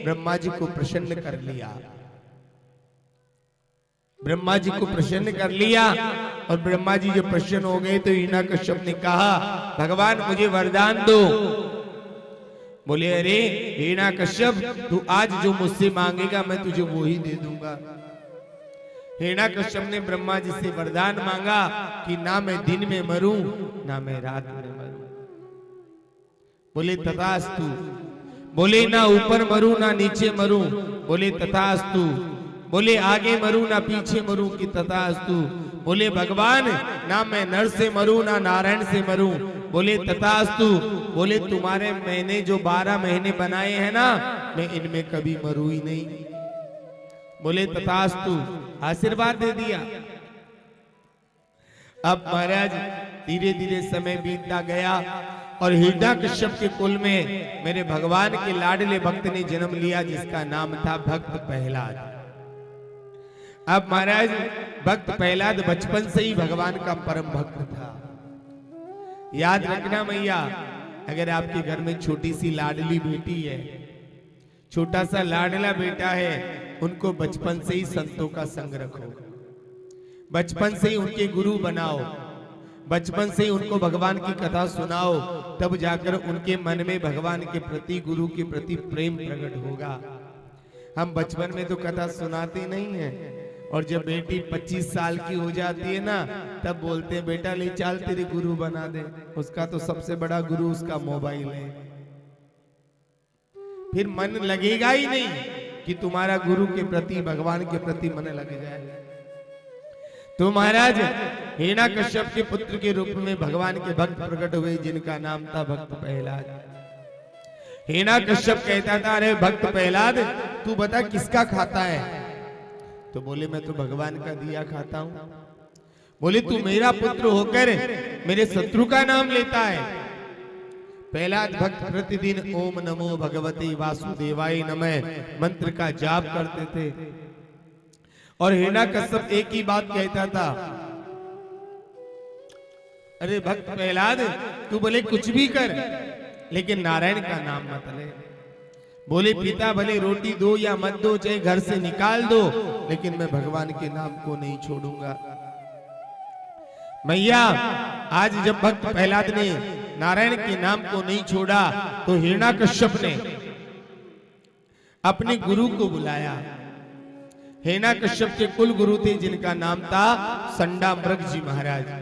ब्रह्मा जी को प्रसन्न कर लिया। ब्रह्मा जी को प्रसन्न कर लिया और ब्रह्मा जी जब प्रसन्न हो गए तो हिरण्यकश्यप ने कहा, भगवान मुझे वरदान दो। बोले, अरे हिरण्यकश्यप, तू आज जो मुझसे मांगेगा मैं तुझे वो ही दे दूंगा। हिरण्यकश्यप ने ब्रह्मा जी से वरदान मांगा कि ना मैं दिन में मरूं ना मैं रात में मरूं। बोले तथास्तु। बोले ना ऊपर मरूं ना नीचे मरूं। बोले तथास्तु। बोले आगे मरूं ना पीछे मरूं कि तथास्तु। बोले भगवान ना मैं नर से मरूं ना नारायण से मरूं। बोले तथास्तु। बोले तुम्हारे मैंने जो 12 महीने बनाए हैं ना, मैं इनमें कभी मरूं ही नहीं। बोले तथास्तु, आशीर्वाद दे दिया। अब महाराज धीरे धीरे समय बीतता गया और हिरण्यकश्यप के कुल में मेरे भगवान के लाडले भक्त ने जन्म लिया जिसका नाम था भक्त प्रहलाद। अब महाराज भक्त प्रहलाद बचपन से ही भगवान का परम भक्त था। याद रखना मैया, अगर आपके घर में छोटी सी लाडली बेटी है, छोटा सा लाडला बेटा है, उनको बचपन से ही संतों का संग रखो, बचपन से ही उनके गुरु बनाओ, बचपन से ही उनको भगवान की कथा सुनाओ, तब जाकर उनके मन में भगवान के प्रति, गुरु के प्रति प्रेम प्रकट होगा। हम बचपन में तो कथा सुनाते नहीं है, और जब बेटी 25 साल की हो जाती है ना, तब बोलते हैं बेटा ले चल तेरे गुरु बना दे। उसका तो सबसे बड़ा गुरु उसका मोबाइल है। फिर मन लगेगा ही नहीं कि तुम्हारा गुरु के प्रति, भगवान के प्रति मन लग जाए। तो महाराज हिरण्यकश्यप के पुत्र के रूप में भगवान के भक्त प्रकट हुए जिनका नाम था भक्त प्रहलाद। हिरण्यकश्यप कहता था, अरे भक्त प्रहलाद तू बता किसका खाता है? तो बोले मैं तो भगवान का दिया खाता हूं। बोले तू मेरा पुत्र होकर मेरे शत्रु का नाम लेता है? प्रहलाद भक्त प्रतिदिन ओम नमो भगवते वासुदेवाय नमः मंत्र का जाप करते थे। और हिरण्यकश्यप एक ही बात कहता था, अरे भक्त प्रहलाद तू बोले कुछ भी कर, लेकिन नारायण का नाम मत ले। बोले पिता भले रोटी दो या मत दो, चाहे घर से निकाल दो, लेकिन मैं भगवान के नाम को नहीं छोड़ूंगा। मैया आज जब भक्त प्रहलाद ने नारायण के नाम को नहीं छोड़ा, तो हिरण्यकश्यप ने अपने गुरु को बुलाया। हिरण्यकश्यप के कुल गुरु थे जिनका नाम था संडामृग जी महाराज।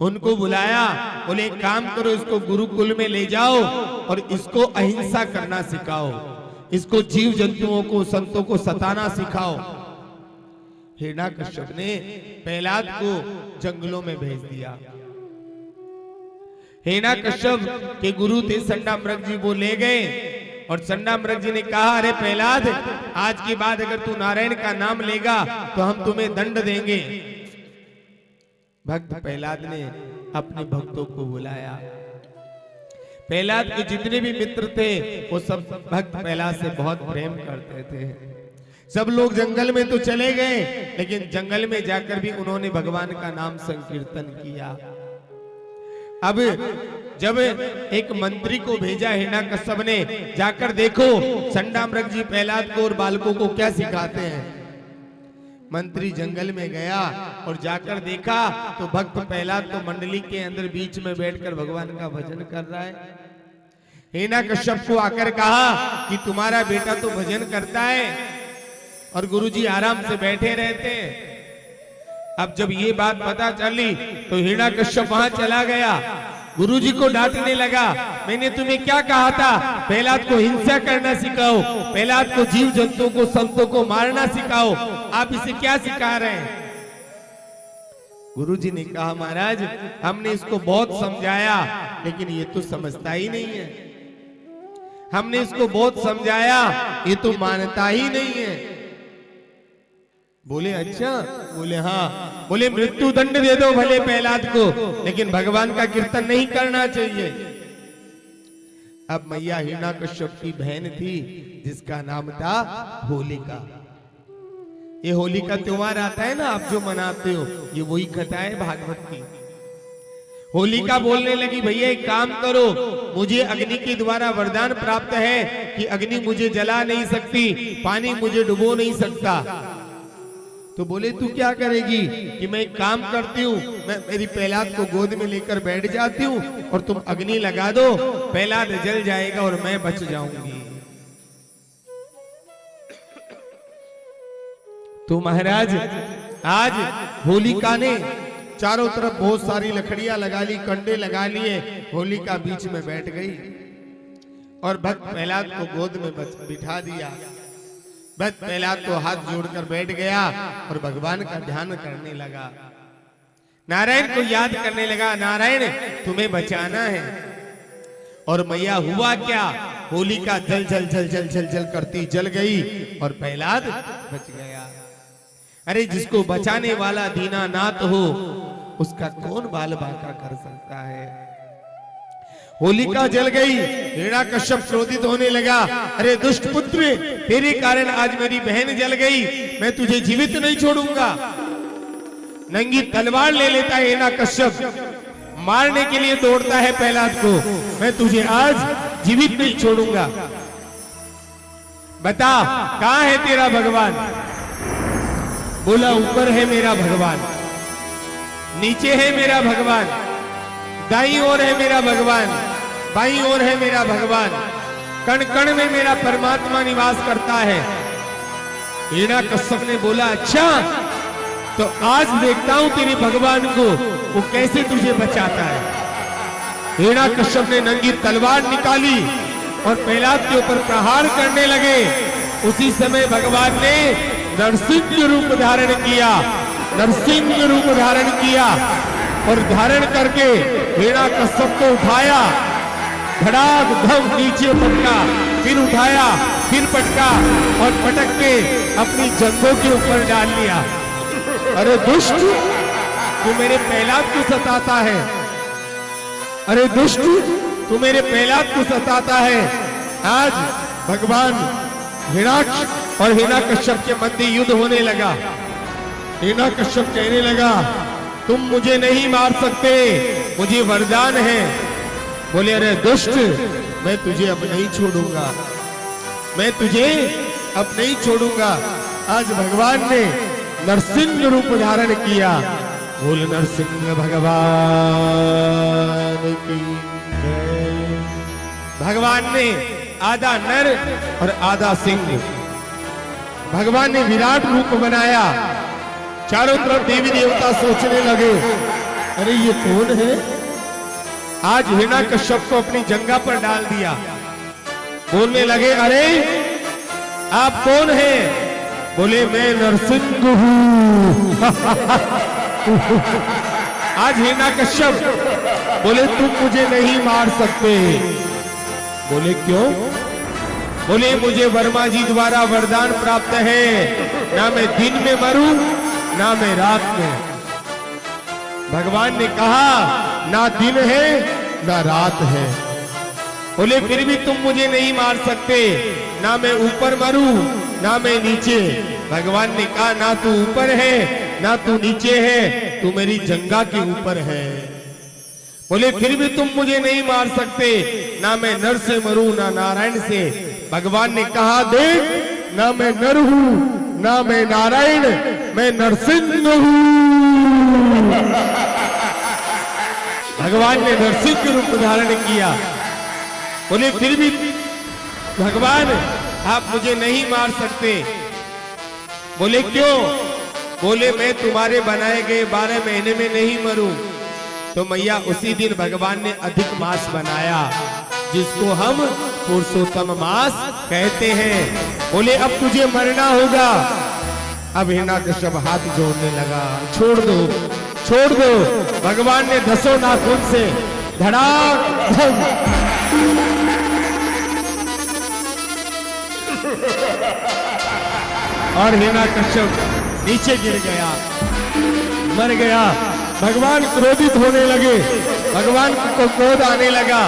उनको बुलाया, बोले एक काम करो, इसको गुरुकुल में ले जाओ और इसको अहिंसा करना सिखाओ, इसको जीव जंतुओं को, संतों को सताना सिखाओ। हिरण्यकश्यप ने प्रहलाद को जंगलों में भेज दिया। हिरण्यकश्यप के गुरु थे संडामृग जी, वो ले गए और संडामृग जी ने कहा, अरे प्रहलाद आज के बाद अगर तू नारायण का नाम लेगा तो हम तुम्हें दंड देंगे। भक्त प्रहलाद ने अपने भक्तों को बुलाया। प्रहलाद के जितने भी मित्र थे वो सब भक्त प्रहलाद से बहुत प्रेम करते थे। सब लोग जंगल में तो चले गए, लेकिन जंगल में जाकर भी उन्होंने भगवान का नाम संकीर्तन किया। अब जब एक मंत्री को भेजा हिरण्यकश्यप ने, जाकर देखो संडामृग जी प्रहलाद को और बालकों को क्या सिखाते हैं। मंत्री जंगल में गया और जाकर देखा तो भक्त प्रहलाद तो मंडली के अंदर बीच में बैठकर भगवान का भजन कर रहा है। हिरण्यकश्यप को आकर कहा कि तुम्हारा बेटा तो भजन करता है और गुरुजी आराम से बैठे रहते हैं। अब जब ये बात पता चली तो हिरण्यकश्यप वहां चला गया, गुरुजी को डांटने लगा, मैंने तुम्हें क्या कहा था, प्रहलाद को हिंसा करना सिखाओ, प्रहलाद को जीव जंतुओं को, संतों को मारना सिखाओ, आप इसे क्या सिखा रहे हैं? गुरुजी ने कहा, महाराज हमने इसको बहुत समझाया लेकिन ये तो समझता ही नहीं है। हमने इसको बहुत समझाया, ये तो मानता ही नहीं है। बोले अच्छा? बोले हाँ। बोले मृत्यु दंड दे दो भले प्रहलाद को, लेकिन भगवान का कीर्तन नहीं करना चाहिए। अब मैया हिरण्यकश्यप की बहन थी जिसका नाम था होलिका। ये होली का त्योहार आता है ना आप जो मनाते हो, ये वही कथा है भागवत की। होलिका बोलने लगी, भैया एक काम करो, मुझे अग्नि के द्वारा वरदान प्राप्त है कि अग्नि मुझे जला नहीं सकती, पानी मुझे डुबो नहीं सकता। तो बोले तू क्या करेगी? कि मैं एक काम करती हूँ, मैं मेरी प्रहलाद को गोद में लेकर बैठ जाती हूँ और तुम अग्नि लगा दो, प्रहलाद जल जाएगा और मैं बच जाऊंगी। तो महाराज आज होलिका ने चारों तरफ बहुत सारी लकड़ियां लगा ली, कंडे लगा लिए, होलिका बीच में बैठ गई और भक्त प्रहलाद को गोद में बिठा दिया। भक्त प्रहलाद को हाथ जोड़कर बैठ गया और भगवान का ध्यान करने लगा, नारायण को याद करने लगा, नारायण तुम्हें बचाना है। और मैया हुआ क्या, होलिका जल जल जल जल जल जल करती जल गई और प्रहलाद बच गया। अरे जिसको बचाने वाला दीनानाथ हो उसका कौन बाल बांका कर सकता है। होलिका जल गई, हिरण्यकश्यप क्रोधित होने लगा, अरे दुष्ट पुत्र, तेरे कारण आज मेरी बहन जल गई, मैं तुझे जीवित नहीं छोड़ूंगा। नंगी तलवार ले लेता है हिरण्यकश्यप, मारने के लिए दौड़ता है प्रहलाद को, मैं तुझे आज जीवित नहीं छोड़ूंगा। बता कहां है तेरा भगवान? बोला ऊपर है मेरा भगवान, नीचे है मेरा भगवान, दाईं ओर है मेरा भगवान, बाईं ओर है मेरा भगवान, कण कण में मेरा परमात्मा निवास करता है। हिरण्यकश्यप ने बोला अच्छा, तो आज देखता हूं तेरे भगवान को वो कैसे तुझे बचाता है। हिरण्यकश्यप ने नंगी तलवार निकाली और प्रहलाद के ऊपर प्रहार करने लगे। उसी समय भगवान ने नरसिंह रूप धारण किया, नरसिंह रूप धारण किया और धारण करके हिरण्यकश्यप को उठाया, धड़ाक धम नीचे पटका, फिर उठाया, फिर पटका और पटक के अपनी जंघों के ऊपर डाल लिया। अरे दुष्ट, तू मेरे प्रहलाद को सताता है, अरे दुष्ट, तू मेरे प्रहलाद को सताता है। आज भगवान हिरण्याक्ष और हिरण्यकश्यप के मध्य युद्ध होने लगा। हिरण्यकश्यप कहने लगा तुम मुझे नहीं मार सकते, मुझे वरदान है। बोले अरे दुष्ट, मैं तुझे अब नहीं छोड़ूंगा, मैं तुझे अब नहीं छोड़ूंगा। आज भगवान ने नरसिंह रूप धारण किया। बोल नरसिंह भगवान की जय। भगवान ने आधा नर और आधा सिंह, भगवान ने विराट रूप बनाया। चारों तरफ देवी देवता सोचने लगे अरे ये कौन है। आज हिरण्यकश्यप को अपनी जंघा पर डाल दिया। बोलने लगे अरे आप कौन हैं? बोले मैं नरसिंह हूं। आज हिरण्यकश्यप बोले तुम मुझे नहीं मार सकते। बोले क्यों? बोले मुझे वर्मा जी द्वारा वरदान प्राप्त है, ना मैं दिन में मरूं ना मैं रात में। भगवान ने कहा ना दिन है ना रात है। बोले फिर भी तुम मुझे नहीं मार सकते, ना मैं ऊपर मरूं ना मैं नीचे। भगवान ने कहा ना तू ऊपर है ना तू नीचे है, तू मेरी जंघा के ऊपर है। बोले फिर भी तुम मुझे नहीं मार सकते, ना मैं नर से मरूं ना नारायण से। भगवान ने कहा देख ना मैं नर हूं ना मैं नारायण, मैं नरसिंह हूं। भगवान ने नरसिंह रूप धारण किया। बोले फिर भी भगवान आप मुझे नहीं मार सकते। बोले क्यों? बोले मैं तुम्हारे बनाए गए 12 महीने में नहीं मरूं। तो मैया उसी दिन भगवान ने अधिक मास बनाया, जिसको हम पुरुषोत्तम मास कहते हैं। बोले अब तुझे मरना होगा। अब हिरण्यकश्यप हाथ जोड़ने लगा, छोड़ दो छोड़ दो। भगवान ने 10 नाखून से धड़ाक धम और हिरण्यकश्यप नीचे गिर गया, मर गया। भगवान क्रोधित होने लगे, भगवान को क्रोध आने लगा।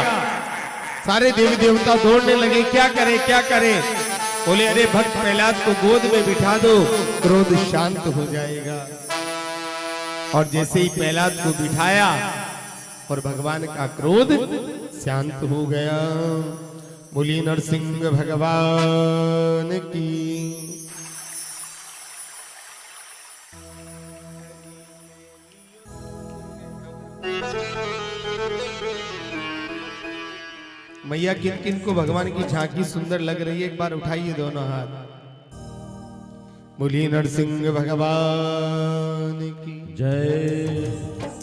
सारे देवी देवता दौड़ने लगे, क्या करें क्या करें। बोले अरे भक्त प्रहलाद को गोद में बिठा दो, क्रोध शांत हो जाएगा। और जैसे ही प्रहलाद को बिठाया और भगवान का क्रोध शांत हो गया। बोली नरसिंह भगवान की। मैया किन किन को भगवान की झांकी सुंदर लग रही है, एक बार उठाइए दोनों हाथ। बोली नरसिंह भगवान की जय।